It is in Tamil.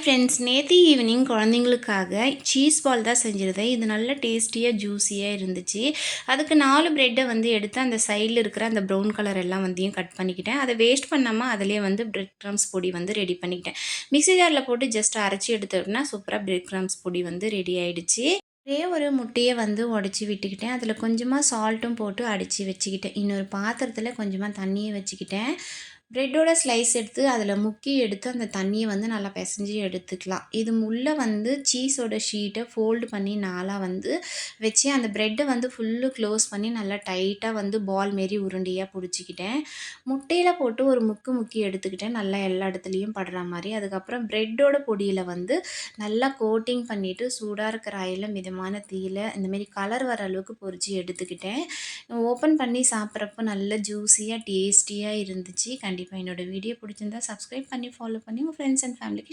ஃப்ரெண்ட்ஸ், நேற்று ஈவினிங் குழந்தைங்களுக்காக சீஸ் பால் தான் செஞ்சுருந்தேன். இது நல்ல டேஸ்டியாக ஜூஸியாக இருந்துச்சு. அதுக்கு 4 ப்ரெட்டை வந்து எடுத்து அந்த சைடில் இருக்கிற அந்த ப்ரௌன் கலர் எல்லாம் வந்தையும் கட் பண்ணிக்கிட்டேன். அதை வேஸ்ட் பண்ணாமல் அதிலே வந்து பிரெட் க்ரம்ஸ் பொடி வந்து ரெடி பண்ணிக்கிட்டேன். மிக்ஸி ஜாரில் போட்டு ஜஸ்ட் அரைச்சி எடுத்தோம்னா சூப்பராக பிரெட் க்ரம்ஸ் பொடி வந்து ரெடி ஆகிடுச்சு. ஒரே ஒரு முட்டையை வந்து உடச்சி விட்டுக்கிட்டேன். அதில் கொஞ்சமாக சால்ட்டும் போட்டு அடித்து வச்சுக்கிட்டேன். இன்னொரு பாத்திரத்தில் கொஞ்சமாக தண்ணியை வச்சுக்கிட்டேன். ப்ரெட்டோட ஸ்லைஸ் எடுத்து அதில் முக்கி எடுத்து அந்த தண்ணியை வந்து நல்லா பிசைஞ்சு எடுத்துக்கலாம். இது உள்ளே வந்து சீஸோட ஷீட்டை ஃபோல்டு பண்ணி நாலாக வந்து வச்சு அந்த ப்ரெட்டை வந்து ஃபுல்லு க்ளோஸ் பண்ணி நல்லா டைட்டாக வந்து பால் மாரி உருண்டையாக பிடிச்சிக்கிட்டேன். முட்டையில் போட்டு ஒரு முக்கி எடுத்துக்கிட்டேன், நல்லா எல்லா இடத்துலையும் படுற மாதிரி. அதுக்கப்புறம் ப்ரெட்டோட பொடியில் வந்து நல்லா கோட்டிங் பண்ணிவிட்டு சூடாக இருக்கிற ஆயிலில் மிதமான தீயில் இந்தமாரி கலர் வர அளவுக்கு பொரித்து எடுத்துக்கிட்டேன். ஓப்பன் பண்ணி சாப்பிட்றப்போ நல்ல ஜூஸியாக டேஸ்டியாக இருந்துச்சு. கண்டிப்பாக என்னோடய வீடியோ பிடிச்சிருந்தா சப்ஸ்கிரைப் பண்ணி ஃபாலோ பண்ணி உங்கள் ஃப்ரெண்ட்ஸ் அண்ட் ஃபேமிலிக்கு